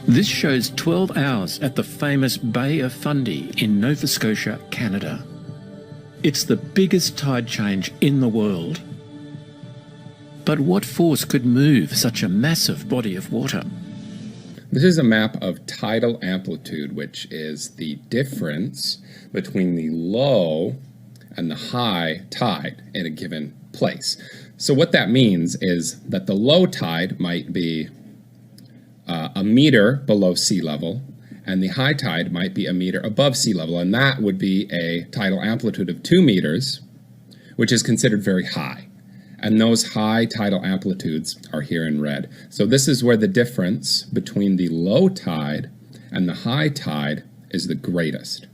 This shows 12 hours at the famous Bay of Fundy in Nova Scotia, Canada. It's the biggest tide change in the world. But what force could move such a massive body of water? This is a map of tidal amplitude, which is the difference between the low and the high tide in a given place. So what that means is that the low tide might be a meter below sea level, and the high tide might be a meter above sea level, and that would be a tidal amplitude of 2 meters, which is considered very high. And those high tidal amplitudes are here in red. So this is where the difference between the low tide and the high tide is the greatest.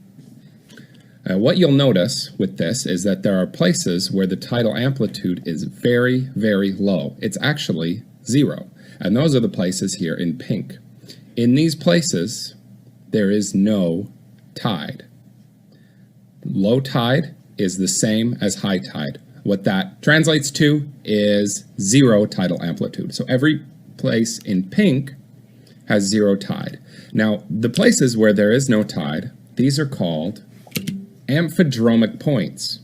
What you'll notice with this is that there are places where the tidal amplitude is very, very low. It's actually 0. And those are the places here in pink. In these places, there is no tide. Low tide is the same as high tide. What that translates to is 0 tidal amplitude. So every place in pink has 0 tide. Now, the places where there is no tide, these are called amphidromic points.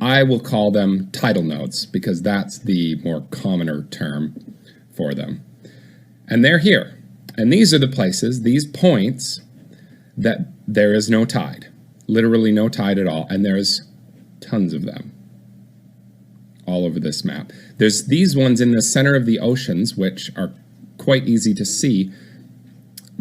I will call them tidal nodes because that's the more commoner term for them. And they're here. And these are the places, these points, that there is no tide. Literally no tide at all. And there's tons of them all over this map. There's these ones in the center of the oceans, which are quite easy to see.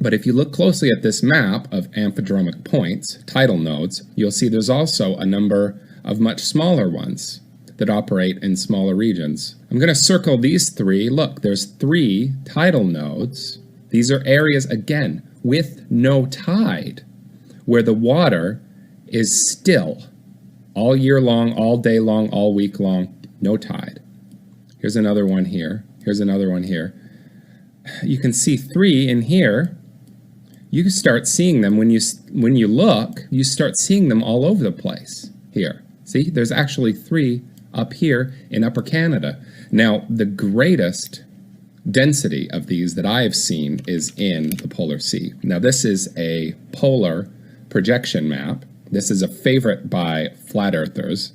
But if you look closely at this map of amphidromic points, tidal nodes, you'll see there's also a number of much smaller ones that operate in smaller regions. I'm going to circle these 3. Look, there's 3 tidal nodes. These are areas, again, with no tide, where the water is still all year long, all day long, all week long, no tide. Here's another one here. Here's another one here. You can see 3 in here. You start seeing them when you look, you start seeing them all over the place here. See, there's actually 3 up here in Upper Canada. Now, the greatest density of these that I have seen is in the Polar Sea. Now, this is a polar projection map. This is a favorite by flat earthers.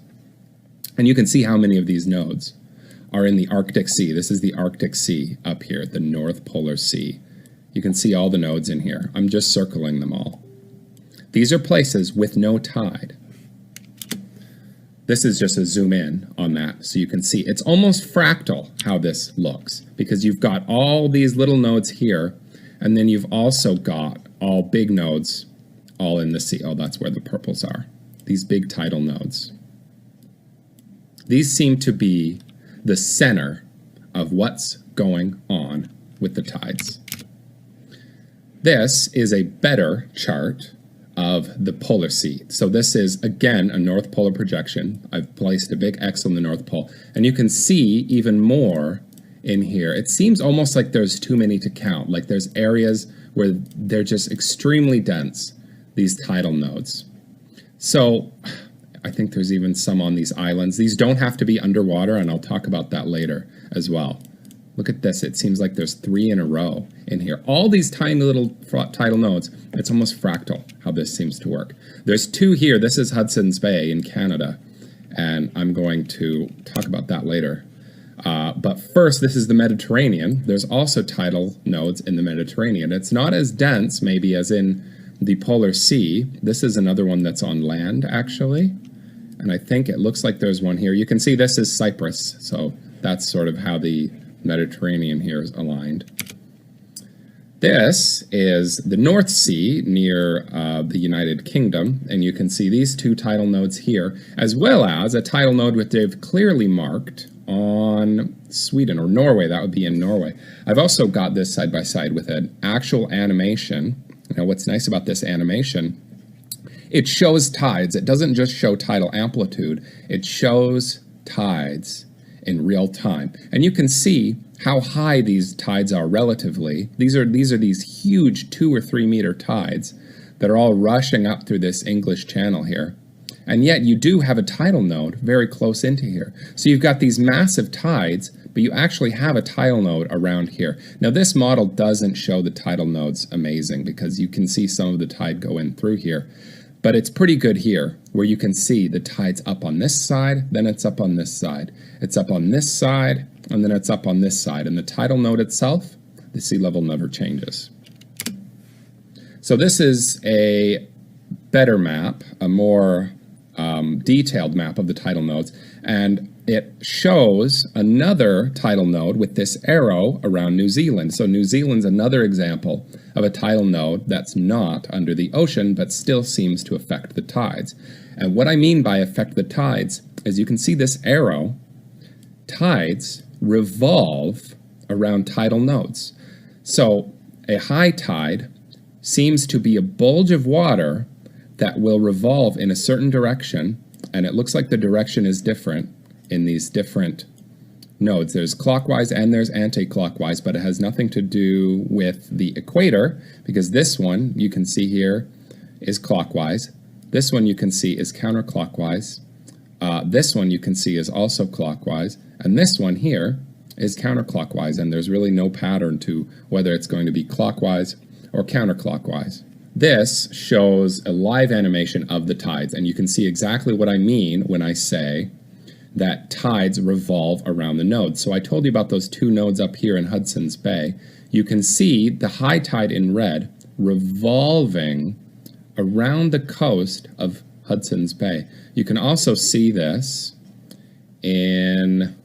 And you can see how many of these nodes are in the Arctic Sea. This is the Arctic Sea up here, the North Polar Sea. You can see all the nodes in here. I'm just circling them all. These are places with no tide. This is just a zoom in on that so you can see. It's almost fractal how this looks because you've got all these little nodes here and then you've also got all big nodes all in the sea. Oh, that's where the purples are. These big tidal nodes. These seem to be the center of what's going on with the tides. This is a better chart of the polar sea. So this is, again, a North Polar projection. I've placed a big X on the North Pole, and you can see even more in here. It seems almost like there's too many to count, like there's areas where they're just extremely dense, these tidal nodes. So I think there's even some on these islands. These don't have to be underwater, and I'll talk about that later as well. Look at this. It seems like there's 3 in a row in here. All these tiny little tidal nodes, it's almost fractal how this seems to work. There's 2 here. This is Hudson's Bay in Canada, and I'm going to talk about that later. But first, this is the Mediterranean. There's also tidal nodes in the Mediterranean. It's not as dense, maybe, as in the Polar Sea. This is another one that's on land, actually. And I think it looks like there's one here. You can see this is Cyprus, so that's sort of how the Mediterranean here is aligned. This is the North Sea near the United Kingdom, and you can see these 2 tidal nodes here, as well as a tidal node which they've clearly marked on Sweden, or Norway. That would be in Norway. I've also got this side by side with an actual animation. Now, what's nice about this animation, it shows tides. It doesn't just show tidal amplitude, it shows tides in real time. And you can see how high these tides are relatively. These are these huge 2 or 3 meter tides that are all rushing up through this English Channel here. And yet you do have a tidal node very close into here. So you've got these massive tides, but you actually have a tidal node around here. Now this model doesn't show the tidal nodes amazing because you can see some of the tide go in through here, but it's pretty good here where you can see the tide's up on this side, then it's up on this side. It's up on this side, and then it's up on this side. And the tidal node itself, the sea level never changes. So this is a better map, a more detailed map of the tidal nodes, and it shows another tidal node with this arrow around New Zealand. So New Zealand's another example of a tidal node that's not under the ocean, but still seems to affect the tides. And what I mean by affect the tides is you can see this arrow, tides revolve around tidal nodes. So a high tide seems to be a bulge of water that will revolve in a certain direction, and it looks like the direction is different in these different nodes. There's clockwise and there's anti-clockwise, but it has nothing to do with the equator, because this one you can see here is clockwise. This one you can see is counterclockwise. This one you can see is also clockwise, and this one here is counterclockwise, and there's really no pattern to whether it's going to be clockwise or counterclockwise. This shows a live animation of the tides, and you can see exactly what I mean when I say that tides revolve around the nodes. So I told you about those two nodes up here in Hudson's Bay. You can see the high tide in red revolving around the coast of Hudson's Bay. You can also see this in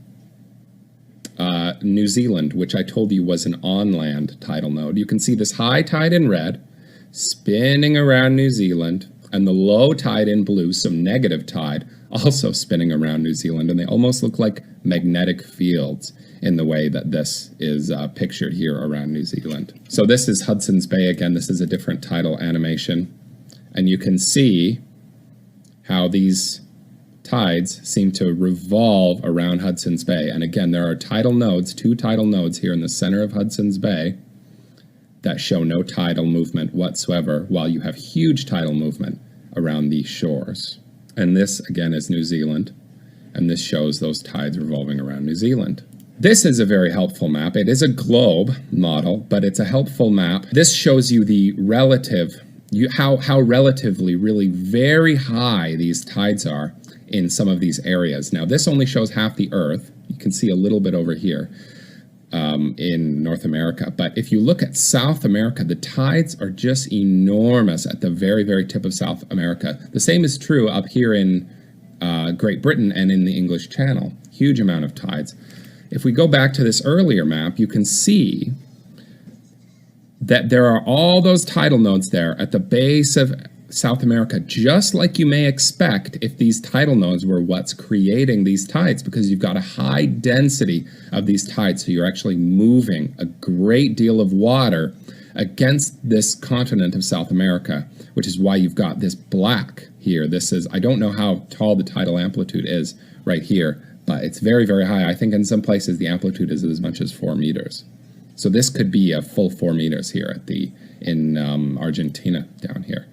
New Zealand, which I told you was an on-land tidal node. You can see this high tide in red spinning around New Zealand, and the low tide in blue, some negative tide, also spinning around New Zealand, and they almost look like magnetic fields in the way that this is pictured here around New Zealand. So this is Hudson's Bay again. This is a different tidal animation, and you can see how these tides seem to revolve around Hudson's Bay. And again, there are tidal nodes, two tidal nodes here in the center of Hudson's Bay that show no tidal movement whatsoever, while you have huge tidal movement around these shores. And this, again, is New Zealand, and this shows those tides revolving around New Zealand. This is a very helpful map. It is a globe model, but it's a helpful map. This shows you the relative, how relatively really very high these tides are in some of these areas. Now, this only shows half the Earth. You can see a little bit over here in North America. But if you look at South America, the tides are just enormous at the very, very tip of South America. The same is true up here in Great Britain and in the English Channel. Huge amount of tides. If we go back to this earlier map, you can see that there are all those tidal nodes there at the base of South America, just like you may expect if these tidal nodes were what's creating these tides, because you've got a high density of these tides, so you're actually moving a great deal of water against this continent of South America, which is why you've got this black here. This is, I don't know how tall the tidal amplitude is right here, but it's very, very high. I think in some places the amplitude is as much as 4 meters. So this could be a full 4 meters here at in Argentina down here.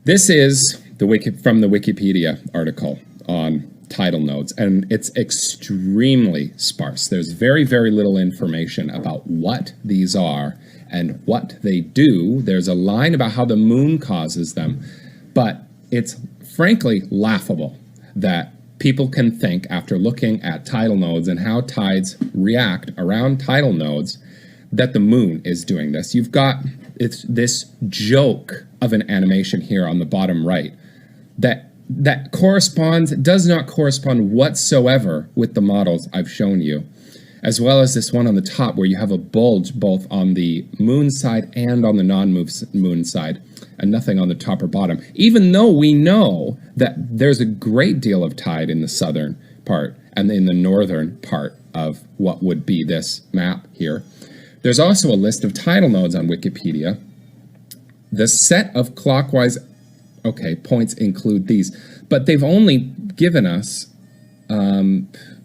This is from the Wikipedia article on tidal nodes, and it's extremely sparse. There's very, very little information about what these are and what they do. There's a line about how the moon causes them, but it's frankly laughable that people can think, after looking at tidal nodes and how tides react around tidal nodes, that the moon is doing this. You've got this joke of an animation here on the bottom right that does not correspond whatsoever with the models I've shown you, as well as this one on the top where you have a bulge both on the moon side and on the non-moon side, and nothing on the top or bottom, even though we know that there's a great deal of tide in the southern part and in the northern part of what would be this map here. There's also a list of tidal nodes on Wikipedia. The set of clockwise, points include these, but they've only given us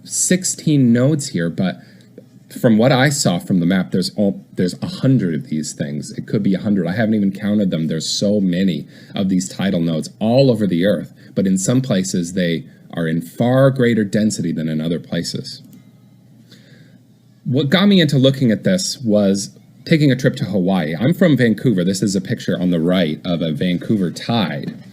16 nodes here, but from what I saw from the map, there's 100 of these things. It could be 100. I haven't even counted them. There's so many of these tidal nodes all over the Earth, but in some places they are in far greater density than in other places. what got me into looking at this was taking a trip to Hawaii. I'm from Vancouver. This is a picture on the right of a Vancouver tide.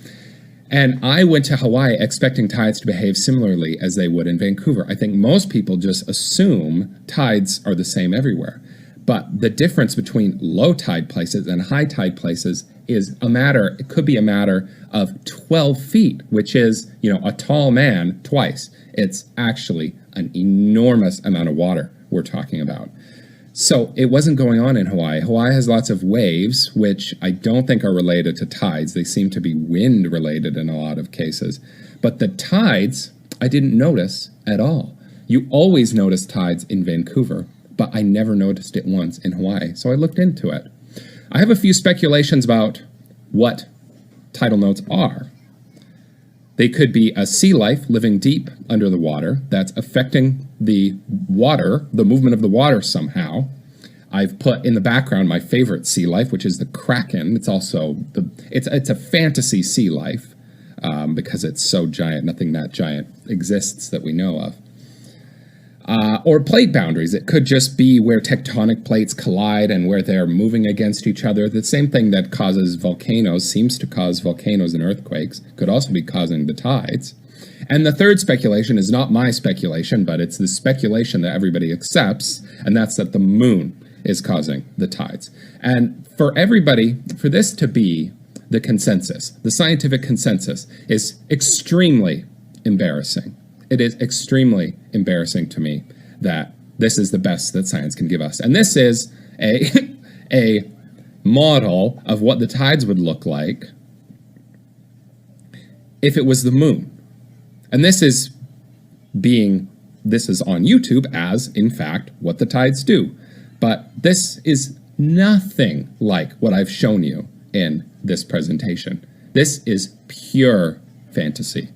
And I went to Hawaii expecting tides to behave similarly as they would in Vancouver. I think most people just assume tides are the same everywhere. But the difference between low tide places and high tide places is it could be a matter of 12 feet, which is, a tall man twice. It's actually an enormous amount of water we're talking about. So it wasn't going on in Hawaii. Hawaii has lots of waves, which I don't think are related to tides. They seem to be wind related in a lot of cases. But the tides, I didn't notice at all. You always notice tides in Vancouver, but I never noticed it once in Hawaii. So I looked into it. I have a few speculations about what tidal nodes are. They could be a sea life living deep under the water that's affecting the water, the movement of the water somehow. I've put in the background my favorite sea life, which is the kraken. It's also it's a fantasy sea life because it's so giant. Nothing that giant exists that we know of. Or plate boundaries. It could just be where tectonic plates collide and where they're moving against each other. The same thing that causes volcanoes, seems to cause volcanoes and earthquakes, could also be causing the tides. And the third speculation is not my speculation, but it's the speculation that everybody accepts, and that's that the moon is causing the tides. And for this to be the consensus, the scientific consensus, is extremely embarrassing. It is extremely embarrassing to me that this is the best that science can give us. And this is a model of what the tides would look like if it was the moon. And this is on YouTube as, in fact, what the tides do. But this is nothing like what I've shown you in this presentation. This is pure fantasy.